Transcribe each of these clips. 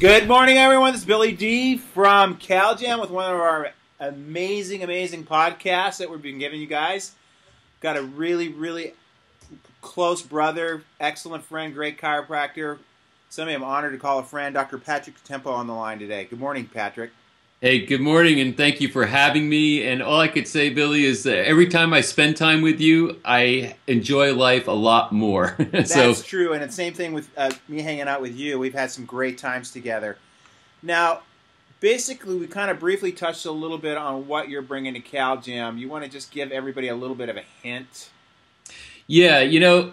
Good morning, everyone. This is Billy D from CalJam with one of our amazing podcasts that we've been giving you guys. Got a really close brother, excellent friend, great chiropractor. Somebody I'm honored to call a friend, Dr. Patrick Gentempo on the line today. Good morning, Patrick. Hey, good morning, and thank you for having me. And all I could say, Billy, is that every time I spend time with you, I enjoy life a lot more. That's true, and it's the same thing with me hanging out with you. We've had some great times together. Now, basically, we kind of briefly touched a little bit on what you're bringing to CalJam. You want to just give everybody a little bit of a hint? Yeah,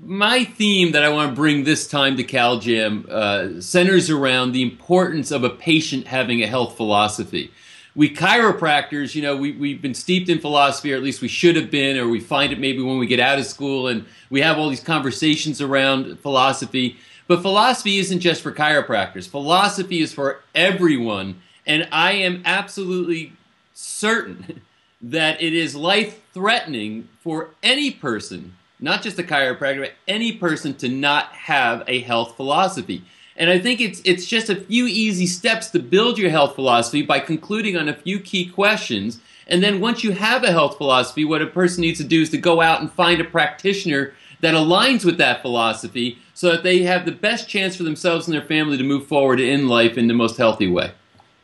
my theme that I want to bring this time to CalJam centers around the importance of a patient having a health philosophy. We chiropractors, we've been steeped in philosophy, or at least we should have been, or we find it maybe when we get out of school and we have all these conversations around philosophy. But philosophy isn't just for chiropractors. Philosophy is for everyone, and I am absolutely certain that it is life-threatening for any person, not just a chiropractor, but any person, to not have a health philosophy. And I think it's just a few easy steps to build your health philosophy by concluding on a few key questions. And then once you have a health philosophy, what a person needs to do is to go out and find a practitioner that aligns with that philosophy so that they have the best chance for themselves and their family to move forward in life in the most healthy way.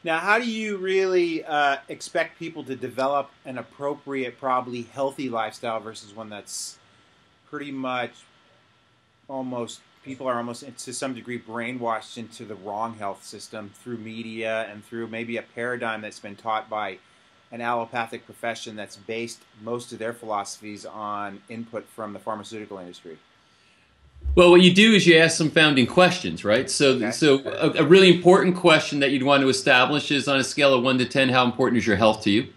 Now, how do you really expect people to develop an appropriate, probably healthy lifestyle versus one that's pretty much people are almost to some degree brainwashed into the wrong health system through media and through maybe a paradigm that's been taught by an allopathic profession that's based most of their philosophies on input from the pharmaceutical industry? Well, what you do is you ask some founding questions, right? So a really important question that you'd want to establish is, on a scale of 1 to 10, how important is your health to you?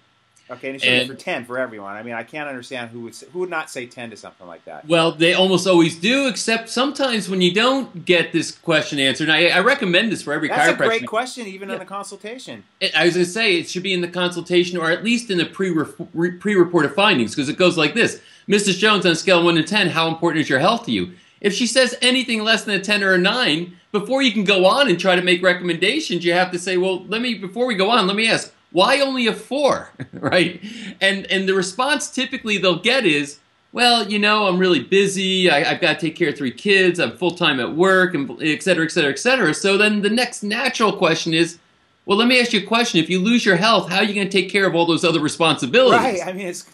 Okay, and it should be for 10 for everyone. I mean, I can't understand who would not say 10 to something like that. Well, they almost always do, except sometimes when you don't get this question answered. And I recommend this for every chiropractor. That's a great question, even in the consultation. I was going to say, it should be in the consultation, or at least in the pre-reported findings, because it goes like this. Mrs. Jones, on a scale of 1 to 10, how important is your health to you? If she says anything less than a 10 or a 9, before you can go on and try to make recommendations, you have to say, well, before we go on, let me ask, why only a 4, right? And the response typically they'll get is, well, I'm really busy, I've got to take care of 3 kids, I'm full-time at work, and et cetera, et cetera, et cetera. So then the next natural question is, well, let me ask you a question. If you lose your health, how are you going to take care of all those other responsibilities? Right, I mean, it's...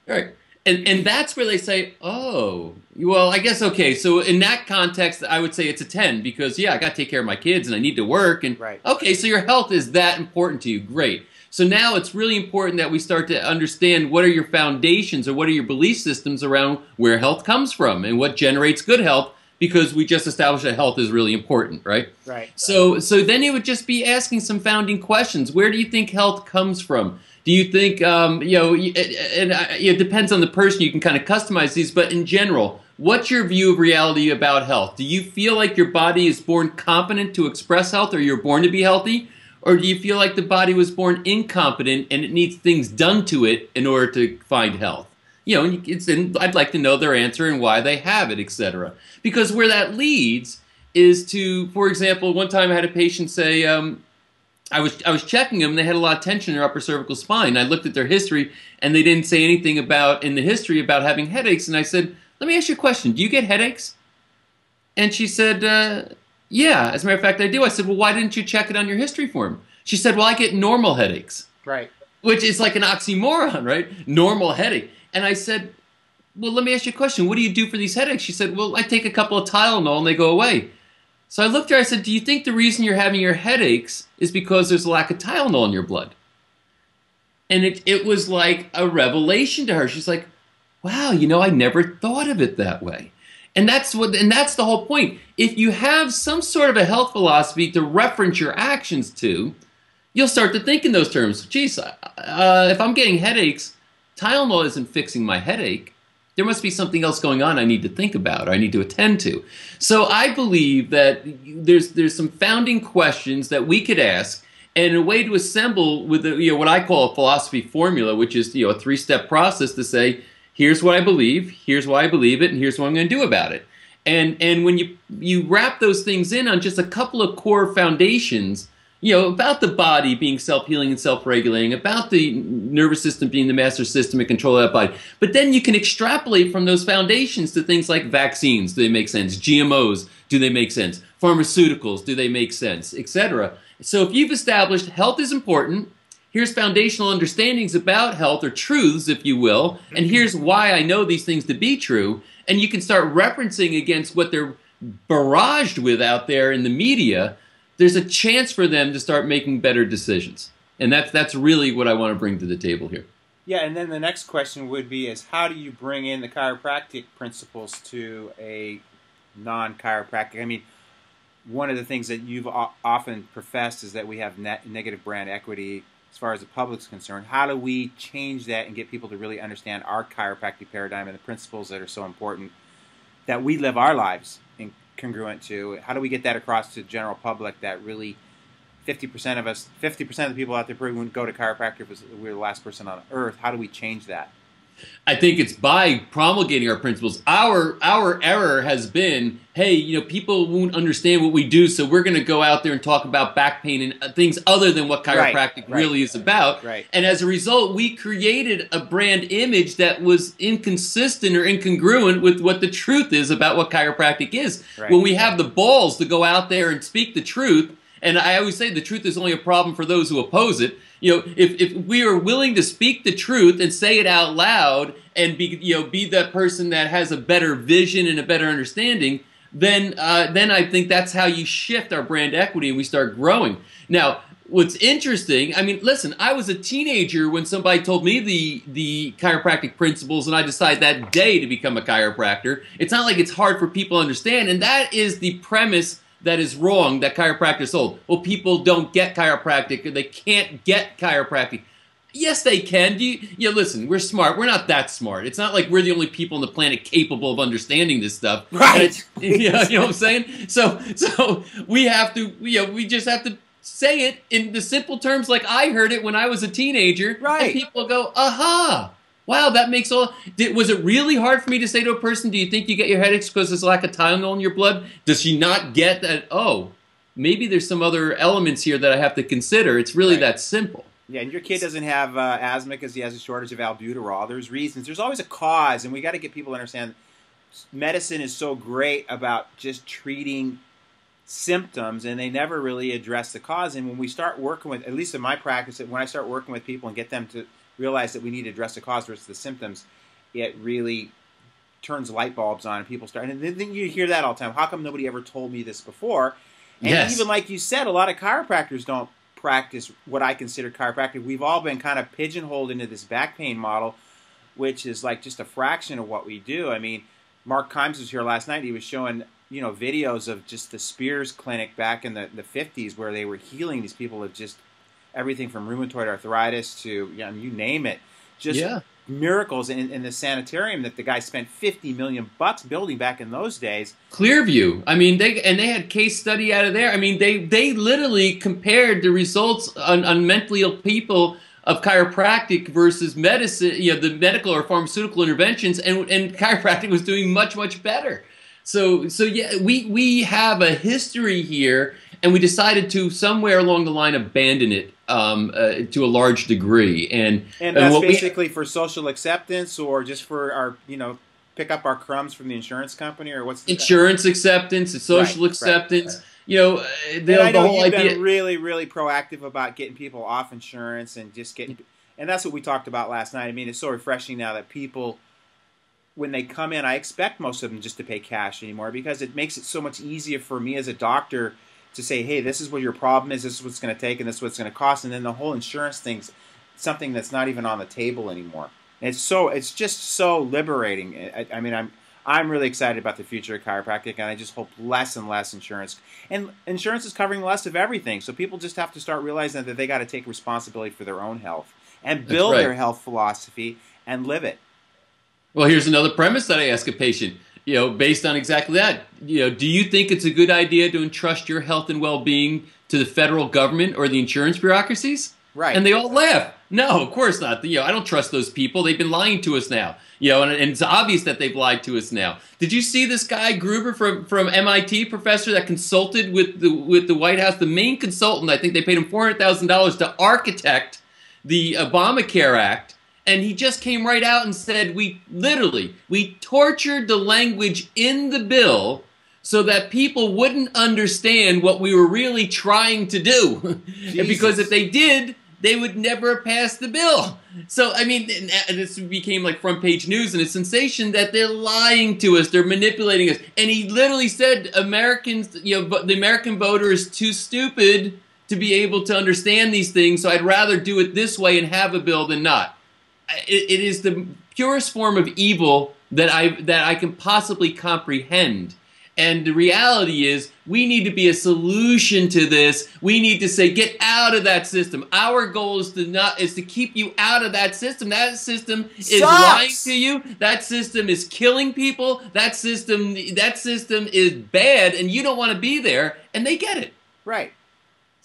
Right. And that's where they say, oh, well, I guess, okay, so in that context, I would say it's a 10, because, yeah, I got to take care of my kids, and I need to work, and, right. Okay, so your health is that important to you, great. So now it's really important that we start to understand what are your foundations, or what are your belief systems around where health comes from, and what generates good health, because we just established that health is really important, right? Right. So then it would just be asking some founding questions. Where do you think health comes from? Do you think, it depends on the person, you can kind of customize these, but in general, what's your view of reality about health? Do you feel like your body is born competent to express health, or you're born to be healthy? Or do you feel like the body was born incompetent and it needs things done to it in order to find health? I'd like to know their answer and why they have it, etc. Because where that leads is to, for example, one time I had a patient say, I was checking them, and they had a lot of tension in their upper cervical spine. I looked at their history, and they didn't say anything in the history about having headaches. And I said, let me ask you a question. Do you get headaches? And she said, yeah, as a matter of fact, I do. I said, well, why didn't you check it on your history form? She said, well, I get normal headaches. Right. Which is like an oxymoron, right? Normal headache. And I said, well, let me ask you a question. What do you do for these headaches? She said, well, I take a couple of Tylenol and they go away. So I looked at her, I said, do you think the reason you're having your headaches is because there's a lack of Tylenol in your blood? And it was like a revelation to her. She's like, wow, I never thought of it that way. And that's the whole point. If you have some sort of a health philosophy to reference your actions to, you'll start to think in those terms. Geez, if I'm getting headaches, Tylenol isn't fixing my headache. There must be something else going on I need to think about, or I need to attend to. So I believe that there's some founding questions that we could ask, and a way to assemble with what I call a philosophy formula, which is a 3-step process to say, here's what I believe, here's why I believe it, and here's what I'm going to do about it. And when you wrap those things in on just a couple of core foundations, about the body being self-healing and self-regulating, about the nervous system being the master system and control of that body. But then you can extrapolate from those foundations to things like vaccines. Do they make sense? GMOs, do they make sense? Pharmaceuticals, do they make sense? Etc. So if you've established health is important, here's foundational understandings about health, or truths, if you will, and here's why I know these things to be true, and you can start referencing against what they're barraged with out there in the media, there's a chance for them to start making better decisions. And that's really what I want to bring to the table here. Yeah, and then the next question would be is how do you bring in the chiropractic principles to a non-chiropractic? I mean, one of the things that you've often professed is that we have negative brand equity as far as the public's concerned. How do we change that and get people to really understand our chiropractic paradigm and the principles that are so important that we live our lives in congruent to? How do we get that across to the general public that really 50% of us, 50% of the people out there probably wouldn't go to chiropractor if we were the last person on earth? How do we change that? I think it's by promulgating our principles. Our error has been, hey, people won't understand what we do, so we're going to go out there and talk about back pain and things other than what chiropractic really is about. Right. And as a result, we created a brand image that was inconsistent or incongruent with what the truth is about what chiropractic is. Right. When we have the balls to go out there and speak the truth, and I always say the truth is only a problem for those who oppose it. If we are willing to speak the truth and say it out loud and be that person that has a better vision and a better understanding, then I think that's how you shift our brand equity and we start growing. Now, what's interesting, I mean, listen, I was a teenager when somebody told me the chiropractic principles, and I decided that day to become a chiropractor. It's not like it's hard for people to understand, and that is the premise that is wrong that chiropractors hold. Well, people don't get chiropractic, or they can't get chiropractic. Yes, they can. Listen, we're smart. We're not that smart. It's not like we're the only people on the planet capable of understanding this stuff. Right. You know what I'm saying? So we have to, we just have to say it in the simple terms like I heard it when I was a teenager. Right. And people go, aha. Wow, that makes all... Was it really hard for me to say to a person, do you think you get your headaches because there's a lack of Tylenol in your blood? Does she not get that, oh, maybe there's some other elements here that I have to consider? It's really that simple. Yeah, and your kid doesn't have asthma because he has a shortage of albuterol. There's reasons. There's always a cause, and we got to get people to understand medicine is so great about just treating symptoms, and they never really address the cause. And when we start working with, at least in my practice, when I start working with people and get them to realize that we need to address the cause versus the symptoms, it really turns light bulbs on and people start. And then you hear that all the time. How come nobody ever told me this before? And even like you said, a lot of chiropractors don't practice what I consider chiropractic. We've all been kind of pigeonholed into this back pain model, which is like just a fraction of what we do. I mean, Mark Kimes was here last night. He was showing videos of just the Spears Clinic back in the 50s where they were healing these people of just everything from rheumatoid arthritis to you name it, just miracles in the sanitarium that the guy spent $50 million building back in those days. Clearview. I mean, they had case study out of there. I mean, they literally compared the results on mentally ill people of chiropractic versus medicine, the medical or pharmaceutical interventions, and chiropractic was doing much, much better. So yeah, we have a history here, and we decided to somewhere along the line abandon it to a large degree. And that's basically for social acceptance, or just for our pick up our crumbs from the insurance company, or what's the insurance acceptance and social acceptance. Right. I know you've been really, really proactive about getting people off insurance and just getting, and that's what we talked about last night. I mean, it's so refreshing now that people, when they come in, I expect most of them just to pay cash anymore, because it makes it so much easier for me as a doctor to say, hey, this is what your problem is, this is what it's going to take, and this is what it's going to cost, and then the whole insurance thing's something that's not even on the table anymore. And it's just so liberating. I mean, I'm really excited about the future of chiropractic, and I just hope less and less insurance. And insurance is covering less of everything, so people just have to start realizing that they got to take responsibility for their own health and build their health philosophy and live it. Well, here's another premise that I ask a patient, based on exactly that. Do you think it's a good idea to entrust your health and well-being to the federal government or the insurance bureaucracies? Right. And they all laugh. No, of course not. I don't trust those people. They've been lying to us now. And it's obvious that they've lied to us now. Did you see this guy Gruber from MIT, professor that consulted with the White House, the main consultant? I think they paid him $400,000 to architect the Obamacare Act, and he just came right out and said we tortured the language in the bill so that people wouldn't understand what we were really trying to do. And because if they did, they would never pass the bill. So, I mean, and this became like front page news and a sensation that they're lying to us, they're manipulating us. And he literally said Americans, the American voter is too stupid to be able to understand these things, so I'd rather do it this way and have a bill than not. It is the purest form of evil that I can possibly comprehend. And the reality is, we need to be a solution to this. We need to say, get out of that system. Our goal is to keep you out of that system. That system is lying to you. That system is killing people. That system is bad, and you don't want to be there. And they get it. Right.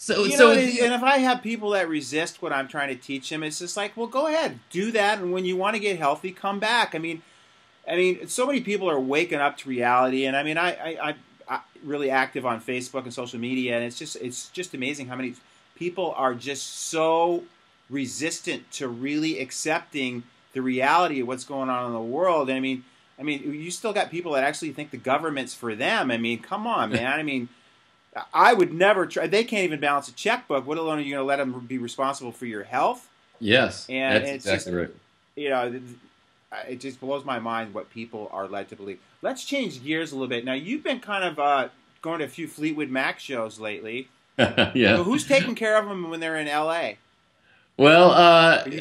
And if I have people that resist what I'm trying to teach them, it's just like, well, go ahead, do that, and when you want to get healthy, come back. I mean, so many people are waking up to reality, and I mean, I'm really active on Facebook and social media, and it's just amazing how many people are just so resistant to really accepting the reality of what's going on in the world. And I mean, you still got people that actually think the government's for them. I mean, come on, man. I mean, I would never try. They can't even balance a checkbook. What alone are you going to let them be responsible for your health? Yes, and that's exactly right. It just blows my mind what people are led to believe. Let's change gears a little bit. Now, you've been kind of going to a few Fleetwood Mac shows lately. Yeah. So who's taking care of them when they're in L.A.? Well,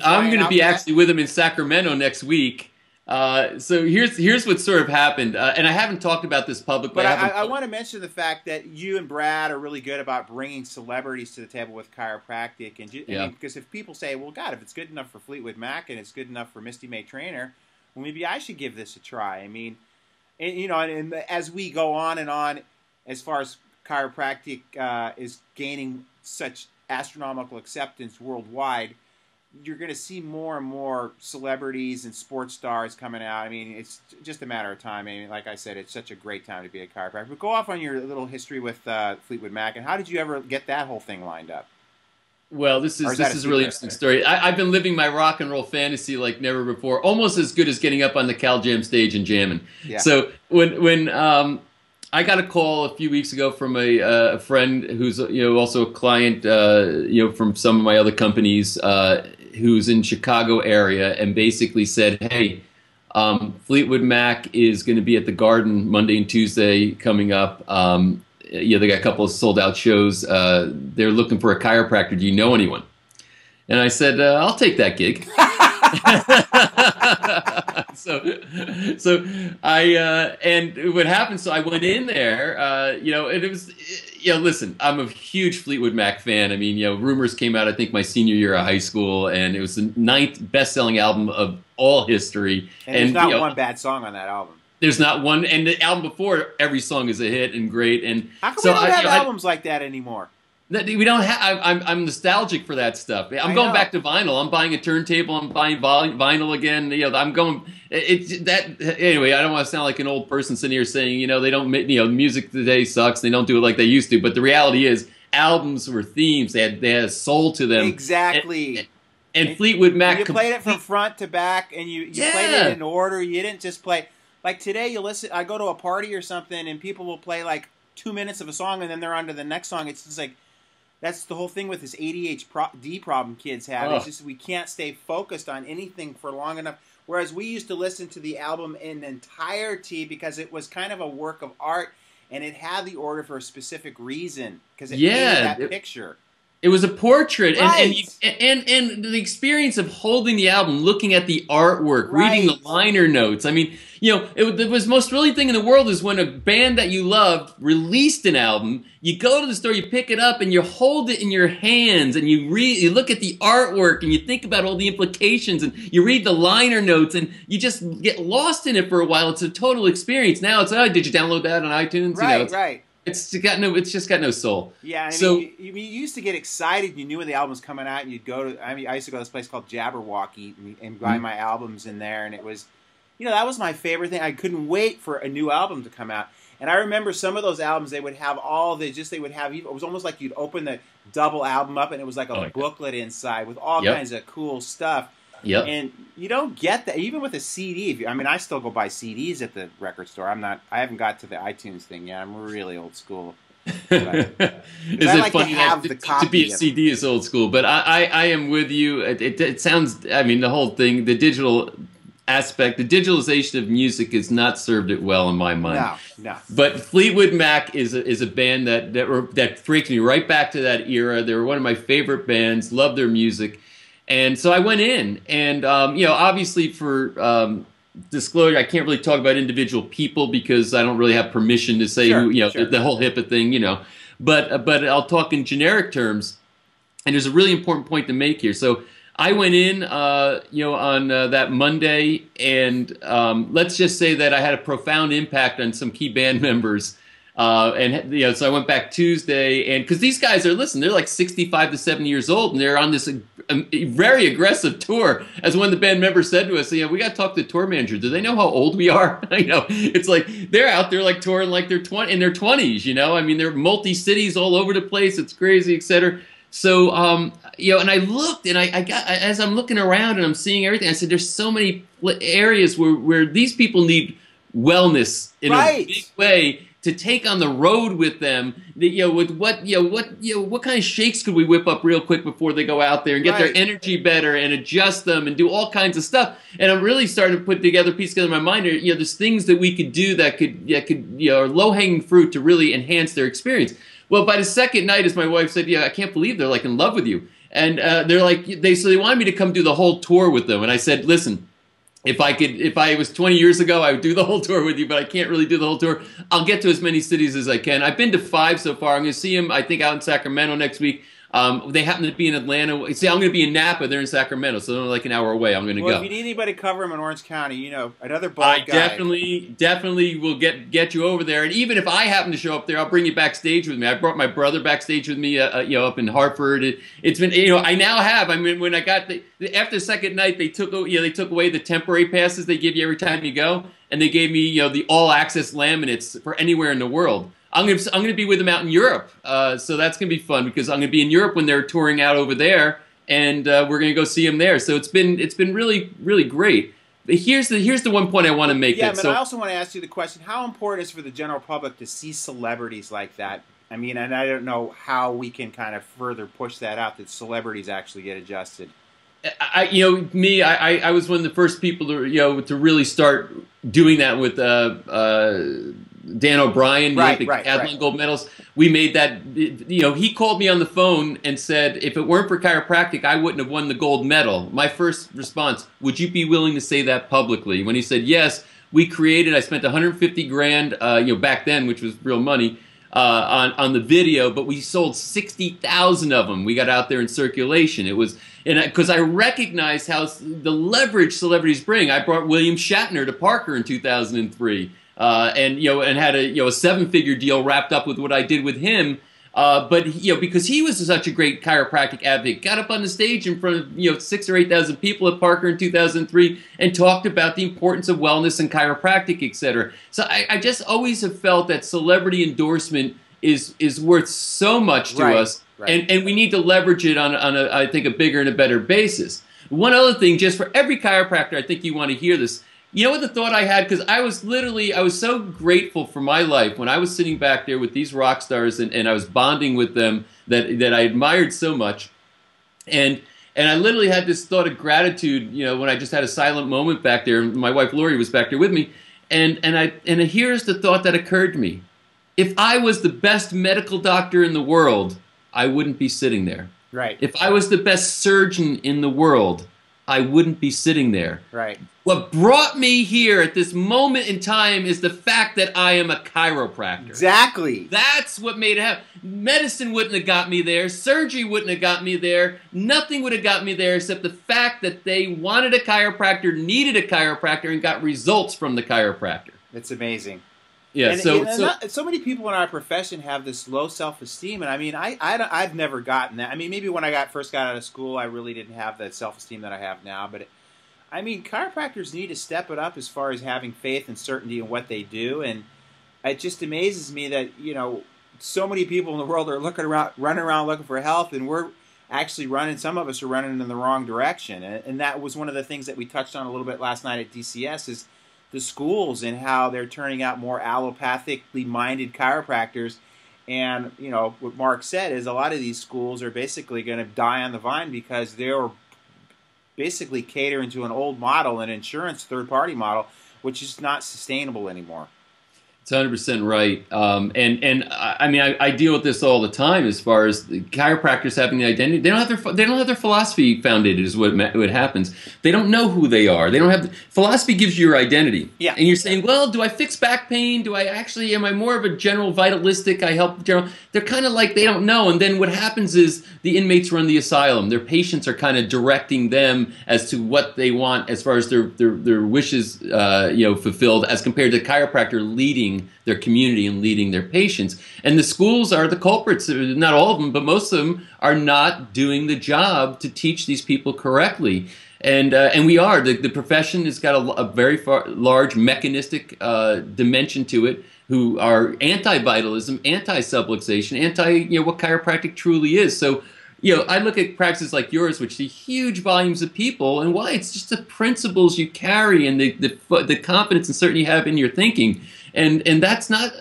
I'm going to be actually with them in Sacramento next week. So here's what sort of happened, and I haven't talked about this publicly. But I want to mention the fact that you and Brad are really good about bringing celebrities to the table with chiropractic, and I mean, because if people say, "Well, God, if it's good enough for Fleetwood Mac and it's good enough for Misty May Trainer, well, maybe I should give this a try." I mean, and as we go on and on, as far as chiropractic is gaining such astronomical acceptance worldwide, you're going to see more and more celebrities and sports stars coming out. I mean, it's just a matter of time. I mean, like I said, it's such a great time to be a chiropractor. But go off on your little history with Fleetwood Mac, and how did you ever get that whole thing lined up? Well, this is a really interesting story. I've been living my rock and roll fantasy like never before, almost as good as getting up on the Cal Jam stage and jamming. Yeah. So when I got a call a few weeks ago from a friend who's also a client from some of my other companies, who's in Chicago area, and basically said, hey, Fleetwood Mac is going to be at the Garden Monday and Tuesday coming up. They got a couple of sold out shows. They're looking for a chiropractor. Do you know anyone? And I said, I'll take that gig. so I and what happened? So I went in there, and it was, listen, I'm a huge Fleetwood Mac fan. I mean, Rumors came out, I think, my senior year of high school, and it was the 9th best-selling album of all history. And there's not one bad song on that album. There's not one, and the album before, every song is a hit and great. And how come we don't have albums like that anymore? We don't have. I'm nostalgic for that stuff. I'm going back to vinyl. I'm buying a turntable. I'm buying vinyl again. I'm going. Anyway. I don't want to sound like an old person sitting here saying they don't. Music today sucks. They don't do it like they used to. But the reality is, albums were themes. They had a soul to them. Exactly. And Fleetwood Mac. You played it from front to back, and you played it in order. You didn't just play like today. You listen. I go to a party or something, and people will play like 2 minutes of a song, and then they're on to the next song. It's just like. That's the whole thing with this ADHD problem kids have. It's just we can't stay focused on anything for long enough. Whereas we used to listen to the album in entirety because it was kind of a work of art, and it had the order for a specific reason because it made that picture. It was a portrait, right. and the experience of holding the album, looking at the artwork, reading the liner notes. I mean, the most thrilling thing in the world is when a band that you loved released an album. You go to the store, you pick it up, and you hold it in your hands, and you look at the artwork, and you think about all the implications, and you read the liner notes, and you just get lost in it for a while. It's a total experience. Now it's, did you download that on iTunes? Right, right. it's just got no soul. Yeah, I So mean, you used to get excited. You knew when the album was coming out, and you'd go to. I mean, I used to go to this place called Jabberwocky and buy my albums in there, and it was, that was my favorite thing. I couldn't wait for a new album to come out. And I remember some of those albums, they would have they would have. It was almost like you'd open the double album up, and it was like a booklet inside with all kinds of cool stuff. Yep. And you don't get that even with a CD. I mean, I still go buy CDs at the record store. I haven't got to the iTunes thing yet. I'm really old school. But, is I it like funny to have that the copy to be a CD is old school? But I am with you. It sounds. I mean, the whole thing, the digital aspect, the digitalization of music has not served it well in my mind. No. But Fleetwood Mac is a band that freaks me right back to that era. They were one of my favorite bands. Love their music. And so I went in, and obviously for disclosure, I can't really talk about individual people because I don't really have permission to say the whole HIPAA thing, But I'll talk in generic terms, and there's a really important point to make here. So I went in, on that Monday, and let's just say that I had a profound impact on some key band members. So I went back Tuesday, and because these guys they're like 65 to 70 years old, and they're on this very aggressive tour. As one of the band members said to us, we got to talk to the tour manager. Do they know how old we are? It's like they're out there like touring like they're in their 20s. I mean, they're multi-cities all over the place. It's crazy, etc. So and I looked, and I got as I'm looking around and I'm seeing everything. I said, there's so many areas where these people need wellness in a big way. To take on the road with them, with what kind of shakes could we whip up real quick before they go out there and get their energy better and adjust them and do all kinds of stuff. And I'm really starting to put together, piece together in my mind. There's things that we could do that could are low hanging fruit to really enhance their experience. Well, by the second night, as my wife said, I can't believe they're like in love with you, and they're like so they wanted me to come do the whole tour with them, and I said, listen. If I was 20 years ago, I would do the whole tour with you, but I can't really do the whole tour. I'll get to as many cities as I can. I've been to 5 so far. I'm going to see them, I think, out in Sacramento next week. They happen to be in Atlanta. See, I'm going to be in Napa. They're in Sacramento, so they're like an hour away. I'm going to go. If you need anybody to cover them in Orange County, another bald guy. I definitely will get you over there. And even if I happen to show up there, I'll bring you backstage with me. I brought my brother backstage with me, up in Hartford. It's been, I now have. I mean, when I got after the second night, they took away the temporary passes they give you every time you go, and they gave me, the all access laminates for anywhere in the world. I'm gonna be with them out in Europe, so that's gonna be fun because I'm gonna be in Europe when they're touring out over there, and we're gonna go see them there. So it's been really really great. But here's the one point I want to make. Yeah, but I also want to ask you the question: how important is it for the general public to see celebrities like that? I mean, and I don't know how we can kind of further push that out that celebrities actually get adjusted. I was one of the first people to really start doing that with Dan O'Brien, the Athlon gold medals. We made that. He called me on the phone and said, if it weren't for chiropractic, I wouldn't have won the gold medal. My first response: would you be willing to say that publicly? When he said yes, we created. I spent 150 grand, back then, which was real money. On the video, but we sold 60,000 of them. We got out there in circulation. It was, because I recognized how the leverage celebrities bring. I brought William Shatner to Parker in 2003, and had a 7-figure deal wrapped up with what I did with him. But because he was such a great chiropractic advocate, got up on the stage in front of 6,000 or 8,000 people at Parker in 2003 and talked about the importance of wellness and chiropractic, etc. So I just always have felt that celebrity endorsement is worth so much to us, and we need to leverage it on I think a bigger and a better basis. One other thing, just for every chiropractor, I think you want to hear this. You know what the thought I had? Because I was so grateful for my life when I was sitting back there with these rock stars and I was bonding with them that I admired so much. And I literally had this thought of gratitude, when I just had a silent moment back there. My wife Lori was back there with me. And here's the thought that occurred to me. If I was the best medical doctor in the world, I wouldn't be sitting there. Right. If I was the best surgeon in the world, I wouldn't be sitting there. Right. What brought me here at this moment in time is the fact that I am a chiropractor. Exactly. That's what made it happen. Medicine wouldn't have got me there. Surgery wouldn't have got me there. Nothing would have got me there except the fact that they wanted a chiropractor, needed a chiropractor, and got results from the chiropractor. It's amazing. Yeah. And, So so many people in our profession have this low self-esteem, and I mean, I've never gotten that. I mean, maybe when I first got out of school, I really didn't have that self-esteem that I have now. But I mean, chiropractors need to step it up as far as having faith and certainty in what they do, and it just amazes me that so many people in the world are running around looking for health, and we're actually running. Some of us are running in the wrong direction, and that was one of the things that we touched on a little bit last night at DCS is the schools and how they're turning out more allopathically minded chiropractors. And what Mark said is a lot of these schools are basically going to die on the vine because they're basically catering to an old model, an insurance third-party model, which is not sustainable anymore. It's 100% right. And I mean, I deal with this all the time as far as the chiropractors having the identity. They don't have their philosophy founded is what happens. They don't know who they are. They don't have philosophy gives you your identity. Yeah. And you're saying, well, do I fix back pain? Am I more of a general vitalistic? I help general. They're kind of like they don't know. And then what happens is the inmates run the asylum. Their patients are kind of directing them as to what they want as far as their wishes fulfilled, as compared to the chiropractor leading their community and leading their patients. And the schools are the culprits. Not all of them, but most of them are not doing the job to teach these people correctly. And we are. The profession has got a very large mechanistic dimension to it, who are anti-vitalism, anti-subluxation, what chiropractic truly is. So I look at practices like yours, which see huge volumes of people, and why it's just the principles you carry and the confidence and certainty you have in your thinking. And that's not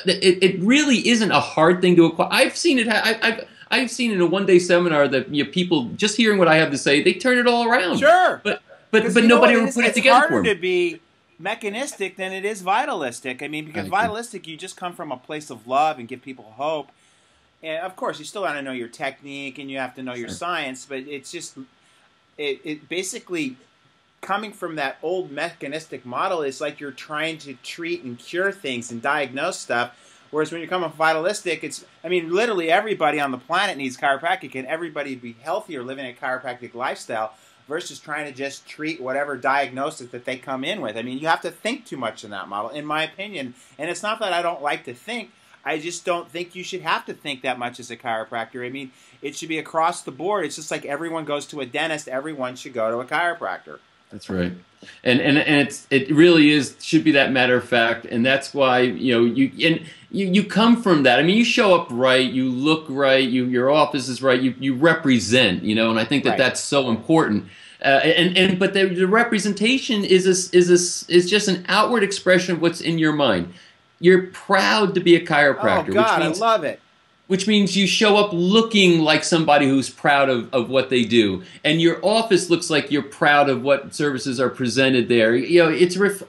it really isn't a hard thing to acquire. I've seen it. I've seen in a one-day seminar that people just hearing what I have to say, they turn it all around. Sure, but nobody ever put it together for them. It's harder to be mechanistic than it is vitalistic. I mean, because vitalistic, you just come from a place of love and give people hope. And of course, you still want to know your technique and you have to know your science, but it's just it basically coming from that old mechanistic model is like you're trying to treat and cure things and diagnose stuff. Whereas when you come from vitalistic, literally everybody on the planet needs chiropractic, and everybody be healthier living a chiropractic lifestyle versus trying to just treat whatever diagnosis that they come in with. I mean, you have to think too much in that model, in my opinion. And it's not that I don't like to think. I just don't think you should have to think that much as a chiropractor. I mean, it should be across the board. It's just like everyone goes to a dentist, everyone should go to a chiropractor. That's right, and it really should be that matter of fact, and that's why you come from that. I mean, you show up right, you look right, your office is right, you represent, and I think that that's so important. But the representation is just an outward expression of what's in your mind. You're proud to be a chiropractor. Oh God, I love it. Which means you show up looking like somebody who's proud of what they do, and your office looks like you're proud of what services are presented there.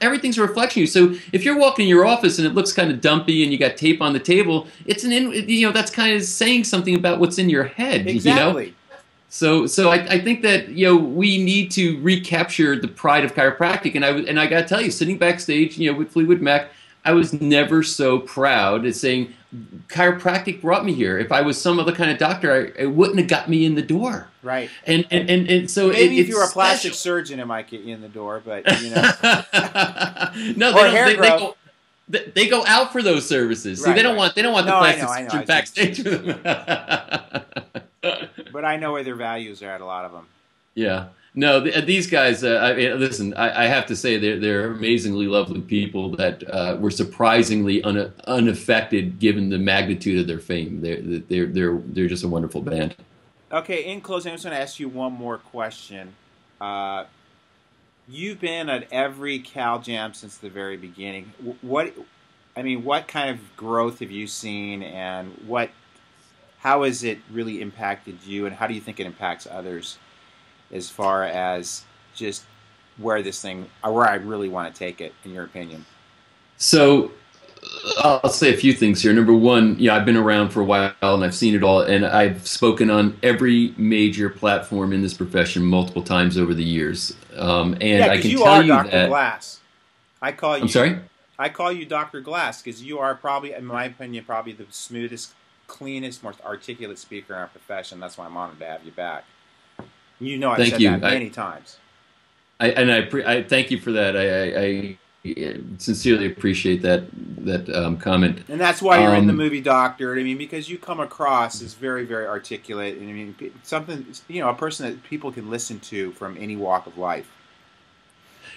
Everything's a reflection of you. So if you're walking in your office and it looks kind of dumpy and you got tape on the table, that's kind of saying something about what's in your head. Exactly. So I think that we need to recapture the pride of chiropractic, and I got to tell you, sitting backstage with Fleetwood Mac, I was never so proud at saying chiropractic brought me here. If I was some other kind of doctor, it wouldn't have got me in the door. Right. And so maybe if you were a plastic surgeon, it might get you in the door, but no, they go out for those services. See, they don't want the plastic surgeon backstage with them. But I know where their values are at, a lot of them. Yeah. No, these guys. Listen, I have to say they're amazingly lovely people that were surprisingly unaffected given the magnitude of their fame. They're just a wonderful band. Okay, in closing, I'm just going to ask you one more question. You've been at every Cal Jam since the very beginning. What kind of growth have you seen, and how has it really impacted you, and how do you think it impacts others? As far as just where I really want to take it, in your opinion? So I'll say a few things here. Number one, I've been around for a while and I've seen it all, and I've spoken on every major platform in this profession multiple times over the years. And I can tell you that Dr. Glass. I'm sorry? I call you Dr. Glass because you are probably, in my opinion, probably the smoothest, cleanest, most articulate speaker in our profession. That's why I'm honored to have you back. I've said that many times. I thank you for that. sincerely appreciate that comment. And that's why you're in the movie Doctor. I mean, because you come across as very, very articulate, and I mean, something, a person that people can listen to from any walk of life.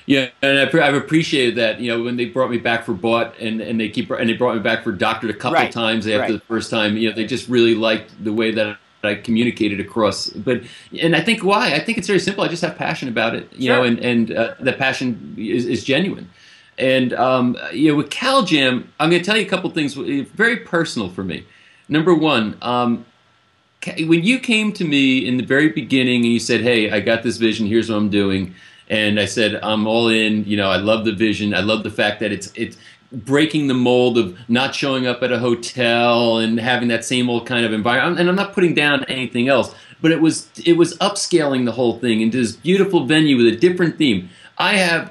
Yeah, and I've appreciated that. When they brought me back for Bought, and they brought me back for Doctored a couple of times after the first time. They just really liked the way that I communicated across. And I think why? I think it's very simple. I just have passion about it. And that passion is genuine. And with Cal Jam, I'm going to tell you a couple things very personal for me. Number one, when you came to me in the very beginning and you said, "Hey, I got this vision. Here's what I'm doing," and I said, "I'm all in." I love the vision. I love the fact that it's breaking the mold of not showing up at a hotel and having that same old kind of environment. And I'm not putting down anything else, but it was upscaling the whole thing into this beautiful venue with a different theme. My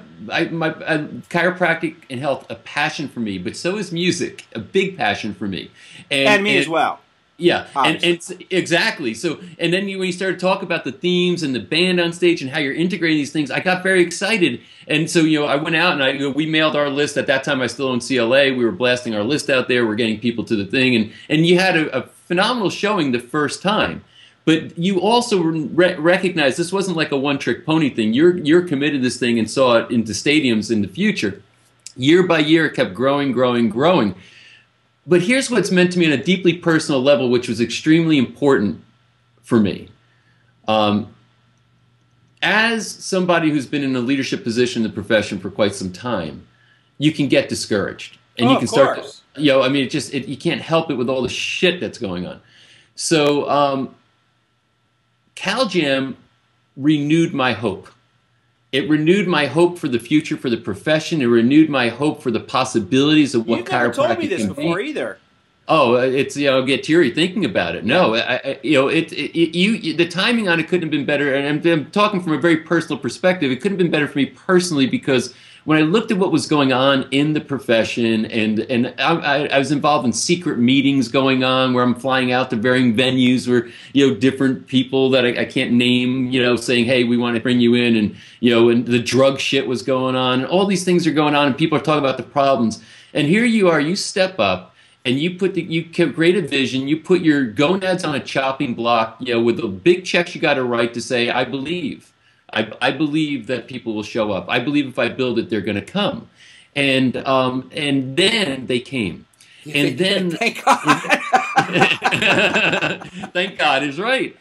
chiropractic and health, a passion for me, but so is music, a big passion for me, and me as well. Yeah, and exactly. So, and then when you started to talk about the themes and the band on stage and how you're integrating these things, I got very excited. And so, I went out and we mailed our list. At that time, I still owned CLA. We were blasting our list out there. We're getting people to the thing, and you had a phenomenal showing the first time. But you also recognized this wasn't like a one-trick pony thing. You're committed to this thing and saw it into stadiums in the future. Year by year, it kept growing, growing, growing. But here's what's meant to me on a deeply personal level, which was extremely important for me. As somebody who's been in a leadership position in the profession for quite some time, you can get discouraged. And you can start to, you can't help it with all the shit that's going on. So Cal Jam renewed my hope. It renewed my hope for the future, for the profession. It renewed my hope for the possibilities of what chiropractic can be. You've never told me this before either. Oh, it's I'll get teary thinking about it. No, the timing on it couldn't have been better. And I'm talking from a very personal perspective. It couldn't have been better for me personally because when I looked at what was going on in the profession, and I was involved in secret meetings going on where I'm flying out to varying venues where different people that I can't name saying, "Hey, we want to bring you in," and and the drug shit was going on. All these things are going on, and people are talking about the problems. And here you are, you step up. And you create a vision. You put your gonads on a chopping block, with the big checks you got to write to say, "I believe, I believe that people will show up. I believe if I build it, they're going to come," and then they came, and then thank God, thank God is right.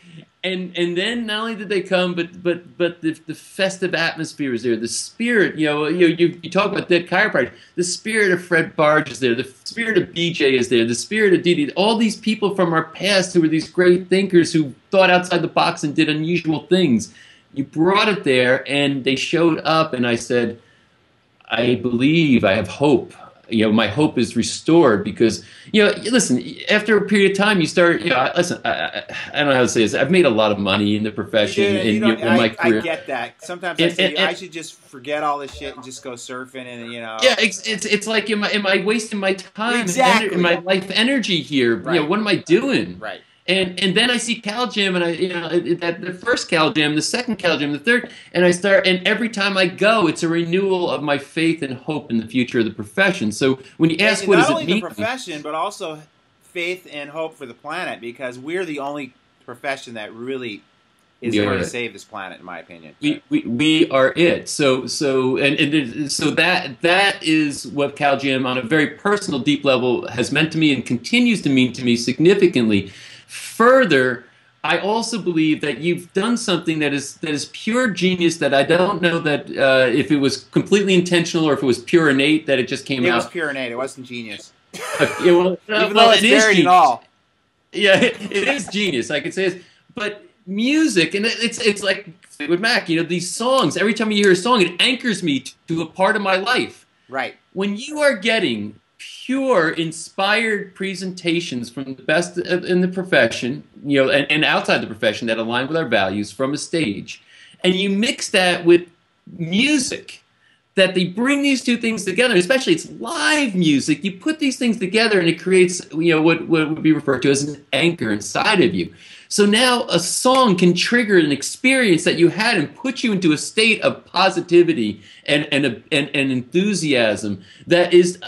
And then not only did they come, but the festive atmosphere is there. The spirit, you talk about dead chiropractor. The spirit of Fred Barge is there. The spirit of BJ is there. The spirit of Didi. All these people from our past who were these great thinkers who thought outside the box and did unusual things. You brought it there, and they showed up, and I said, "I believe. I have hope. My hope is restored," because, listen, after a period of time, you start, listen, I don't know how to say this. I've made a lot of money in the profession in my career. I get that. Sometimes I say, I should just forget all this shit and just go surfing and, Yeah, it's like, am I wasting my time exactly. and my life energy here? Right. What am I doing? Right. And then I see Cal Jam, and the first Cal Jam, the second Cal Jam, the third, and every time I go, it's a renewal of my faith and hope in the future of the profession. So when you ask, what does it mean? Not only the profession, but also faith and hope for the planet, because we're the only profession that really is going to save this planet, in my opinion. We are it. So that is what Cal Jam, on a very personal, deep level, has meant to me and continues to mean to me significantly. Further, I also believe that you've done something that is pure genius, that I don't know that if it was completely intentional or if it was pure innate, that it just came out. It was pure innate. It wasn't genius. Even though it's buried in all. Yeah, it is genius. I could say this. But music, and it's like with Mac, these songs, every time you hear a song, it anchors me to a part of my life. Right. When you are getting pure, inspired presentations from the best in the profession, and outside the profession that align with our values from a stage, and you mix that with music, that they bring these two things together, especially it's live music, you put these things together and it creates, what would be referred to as an anchor inside of you. So now a song can trigger an experience that you had and put you into a state of positivity and enthusiasm that is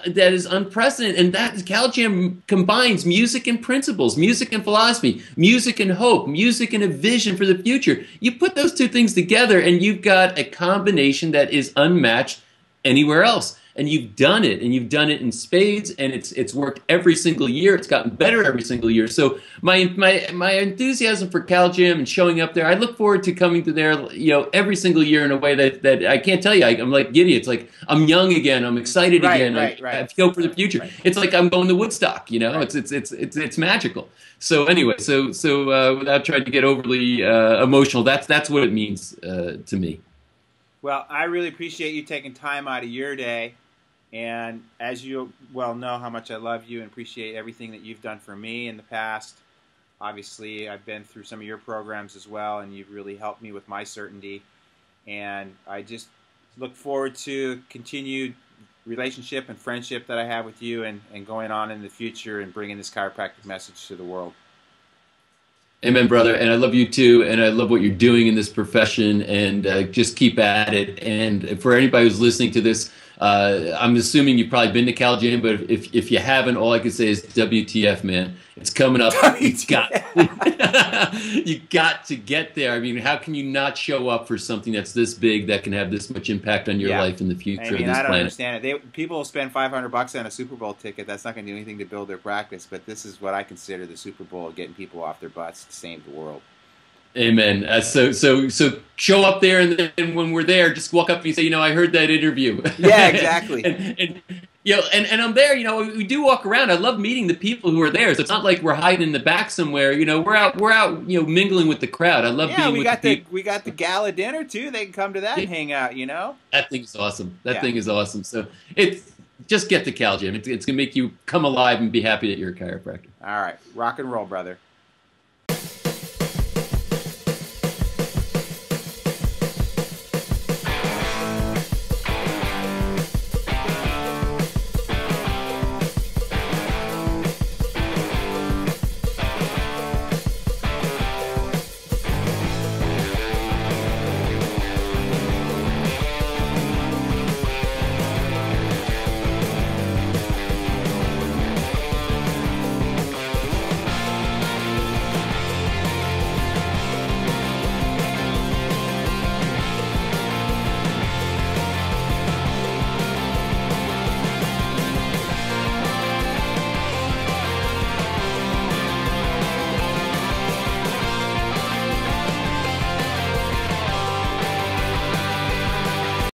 unprecedented. And that CalJam combines music and principles, music and philosophy, music and hope, music and a vision for the future. You put those two things together and you've got a combination that is unmatched anywhere else. And you've done it, and you've done it in spades, and it's worked every single year. It's gotten better every single year. So my enthusiasm for CalJam and showing up there, I look forward to coming to there, every single year in a way that I can't tell you. I'm like giddy. It's like I'm young again. I'm excited again. Right. I feel for the future. Right. It's like I'm going to Woodstock. Right. It's magical. So anyway, so without trying to get overly emotional, that's what it means to me. Well, I really appreciate you taking time out of your day. And as you well know how much I love you and appreciate everything that you've done for me in the past. Obviously, I've been through some of your programs as well, and you've really helped me with my certainty. And I just look forward to continued relationship and friendship that I have with you and going on in the future and bringing this chiropractic message to the world. Amen, brother. And I love you too. And I love what you're doing in this profession. And just keep at it. And for anybody who's listening to this, I'm assuming you've probably been to CalJam, but if you haven't, all I can say is WTF, man. It's coming up. You got to get there. I mean, how can you not show up for something that's this big that can have this much impact on your life in the future of this planet? I don't understand it. People will spend $500 on a Super Bowl ticket. That's not going to do anything to build their practice. But this is what I consider the Super Bowl, getting people off their butts to save the world. Amen. So show up there, and then when we're there, just walk up and say, I heard that interview. Yeah, exactly. and I'm there. We do walk around. I love meeting the people who are there. So it's not like we're hiding in the back somewhere. We're out. Mingling with the crowd. I love being with the people. We got the gala dinner too. They can come to that and hang out. That thing is awesome. That thing is awesome. So just get to CalJam. It's gonna make you come alive and be happy that you're a chiropractor. All right, rock and roll, brother.